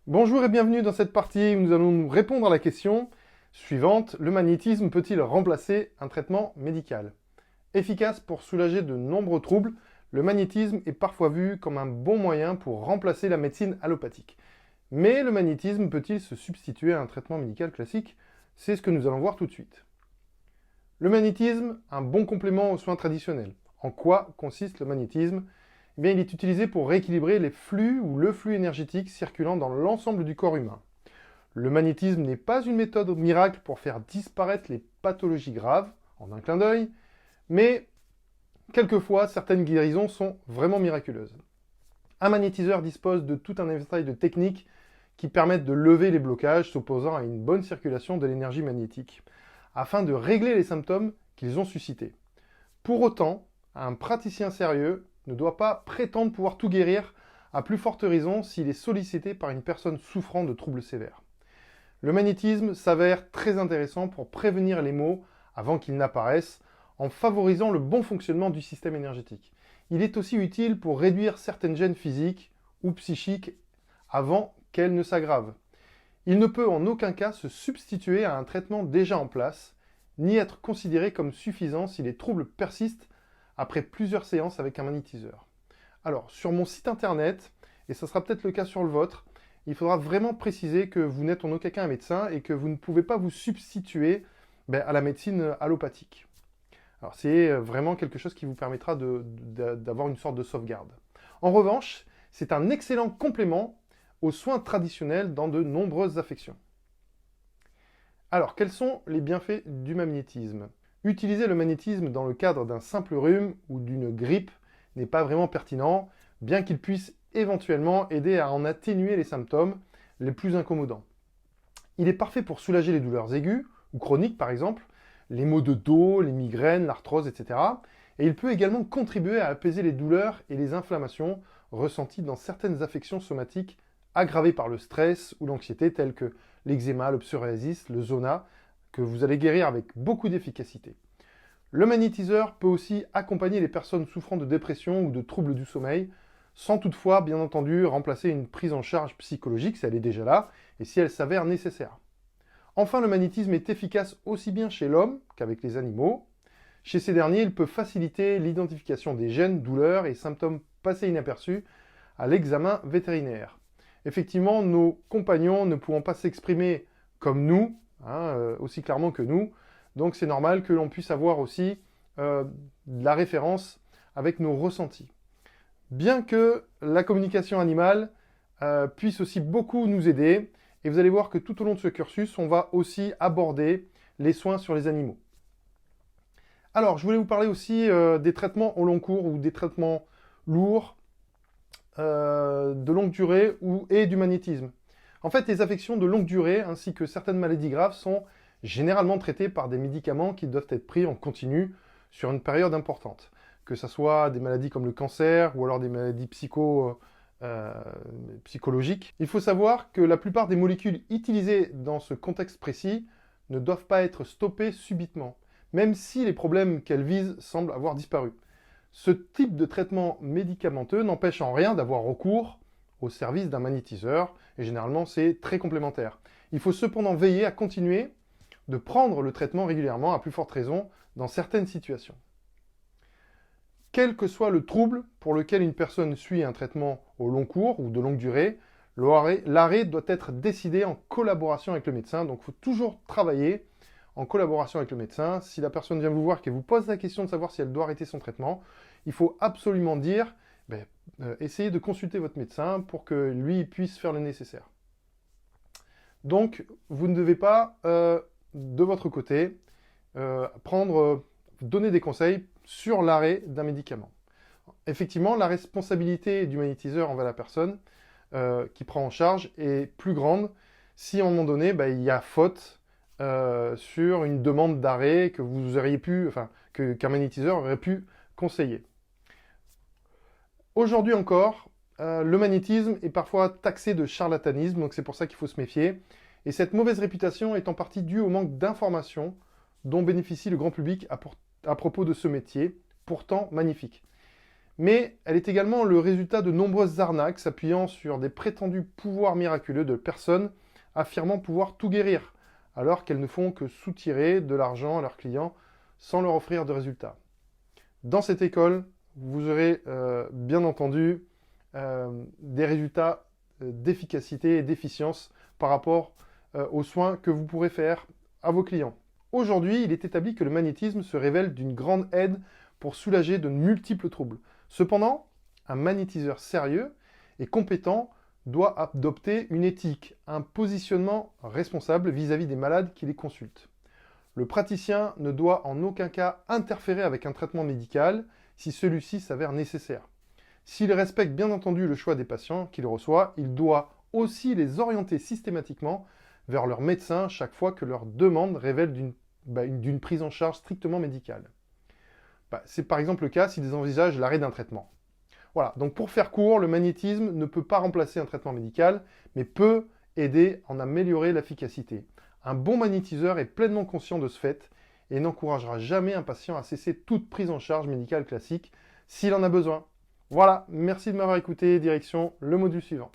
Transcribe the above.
Bonjour et bienvenue dans cette partie où nous allons nous répondre à la question suivante. Le magnétisme peut-il remplacer un traitement médical? Efficace pour soulager de nombreux troubles, le magnétisme est parfois vu comme un bon moyen pour remplacer la médecine allopathique. Mais le magnétisme peut-il se substituer à un traitement médical classique? C'est ce que nous allons voir tout de suite. Le magnétisme, un bon complément aux soins traditionnels. En quoi consiste le magnétisme? Eh bien, il est utilisé pour rééquilibrer les flux ou le flux énergétique circulant dans l'ensemble du corps humain. Le magnétisme n'est pas une méthode miracle pour faire disparaître les pathologies graves en un clin d'œil, mais quelquefois, certaines guérisons sont vraiment miraculeuses. Un magnétiseur dispose de tout un éventail de techniques qui permettent de lever les blocages s'opposant à une bonne circulation de l'énergie magnétique, afin de régler les symptômes qu'ils ont suscités. Pour autant, un praticien sérieux ne doit pas prétendre pouvoir tout guérir, à plus forte raison s'il est sollicité par une personne souffrant de troubles sévères. Le magnétisme s'avère très intéressant pour prévenir les maux avant qu'ils n'apparaissent, en favorisant le bon fonctionnement du système énergétique. Il est aussi utile pour réduire certaines gênes physiques ou psychiques avant qu'elles ne s'aggravent. Il ne peut en aucun cas se substituer à un traitement déjà en place, ni être considéré comme suffisant si les troubles persistent après plusieurs séances avec un magnétiseur. Alors, sur mon site internet, et ça sera peut-être le cas sur le vôtre, il faudra vraiment préciser que vous n'êtes en aucun cas un médecin et que vous ne pouvez pas vous substituer à la médecine allopathique. Alors, c'est vraiment quelque chose qui vous permettra d'avoir une sorte de sauvegarde. En revanche, c'est un excellent complément aux soins traditionnels dans de nombreuses affections. Alors, quels sont les bienfaits du magnétisme? Utiliser le magnétisme dans le cadre d'un simple rhume ou d'une grippe n'est pas vraiment pertinent, bien qu'il puisse éventuellement aider à en atténuer les symptômes les plus incommodants. Il est parfait pour soulager les douleurs aiguës ou chroniques par exemple, les maux de dos, les migraines, l'arthrose, etc. Et il peut également contribuer à apaiser les douleurs et les inflammations ressenties dans certaines affections somatiques aggravées par le stress ou l'anxiété telles que l'eczéma, le psoriasis, le zona, que vous allez guérir avec beaucoup d'efficacité. Le magnétiseur peut aussi accompagner les personnes souffrant de dépression ou de troubles du sommeil, sans toutefois, bien entendu, remplacer une prise en charge psychologique si elle est déjà là, et si elle s'avère nécessaire. Enfin, le magnétisme est efficace aussi bien chez l'homme qu'avec les animaux. Chez ces derniers, il peut faciliter l'identification des gènes, douleurs et symptômes passés inaperçus à l'examen vétérinaire. Effectivement, nos compagnons ne pouvant pas s'exprimer comme nous, aussi clairement que nous, donc c'est normal que l'on puisse avoir aussi la référence avec nos ressentis. Bien que la communication animale puisse aussi beaucoup nous aider, et vous allez voir que tout au long de ce cursus, on va aussi aborder les soins sur les animaux. Alors, je voulais vous parler aussi des traitements au long cours ou des traitements lourds, de longue durée et du magnétisme. En fait, les affections de longue durée ainsi que certaines maladies graves sont généralement traitées par des médicaments qui doivent être pris en continu sur une période importante. Que ce soit des maladies comme le cancer ou alors des maladies psychologiques. Il faut savoir que la plupart des molécules utilisées dans ce contexte précis ne doivent pas être stoppées subitement, même si les problèmes qu'elles visent semblent avoir disparu. Ce type de traitement médicamenteux n'empêche en rien d'avoir recours au service d'un magnétiseur, et généralement c'est très complémentaire. Il faut cependant veiller à continuer de prendre le traitement régulièrement, à plus forte raison, dans certaines situations. Quel que soit le trouble pour lequel une personne suit un traitement au long cours ou de longue durée, l'arrêt doit être décidé en collaboration avec le médecin, donc il faut toujours travailler en collaboration avec le médecin. Si la personne vient vous voir et qu'elle vous pose la question de savoir si elle doit arrêter son traitement, il faut absolument dire, essayez de consulter votre médecin pour que lui puisse faire le nécessaire. Donc, vous ne devez pas, de votre côté, donner des conseils sur l'arrêt d'un médicament. Effectivement, la responsabilité du magnétiseur envers la personne qui prend en charge est plus grande si à un moment donné, il y a faute sur une demande d'arrêt que vous auriez pu, qu'un magnétiseur aurait pu conseiller. Aujourd'hui encore, le magnétisme est parfois taxé de charlatanisme, donc c'est pour ça qu'il faut se méfier. Et cette mauvaise réputation est en partie due au manque d'informations dont bénéficie le grand public à propos de ce métier, pourtant magnifique. Mais elle est également le résultat de nombreuses arnaques s'appuyant sur des prétendus pouvoirs miraculeux de personnes affirmant pouvoir tout guérir, alors qu'elles ne font que soutirer de l'argent à leurs clients sans leur offrir de résultats. Dans cette école, vous aurez bien entendu des résultats d'efficacité et d'efficience par rapport aux soins que vous pourrez faire à vos clients. Aujourd'hui, il est établi que le magnétisme se révèle d'une grande aide pour soulager de multiples troubles. Cependant, un magnétiseur sérieux et compétent doit adopter une éthique, un positionnement responsable vis-à-vis des malades qui les consultent. Le praticien ne doit en aucun cas interférer avec un traitement médical si celui-ci s'avère nécessaire. S'il respecte bien entendu le choix des patients qu'il reçoit, il doit aussi les orienter systématiquement vers leur médecin chaque fois que leur demande révèle d'une prise en charge strictement médicale. C'est par exemple le cas s'ils envisagent l'arrêt d'un traitement. Voilà, donc pour faire court, le magnétisme ne peut pas remplacer un traitement médical, mais peut aider à en améliorer l'efficacité. Un bon magnétiseur est pleinement conscient de ce fait et n'encouragera jamais un patient à cesser toute prise en charge médicale classique s'il en a besoin. Voilà, merci de m'avoir écouté, direction le module suivant.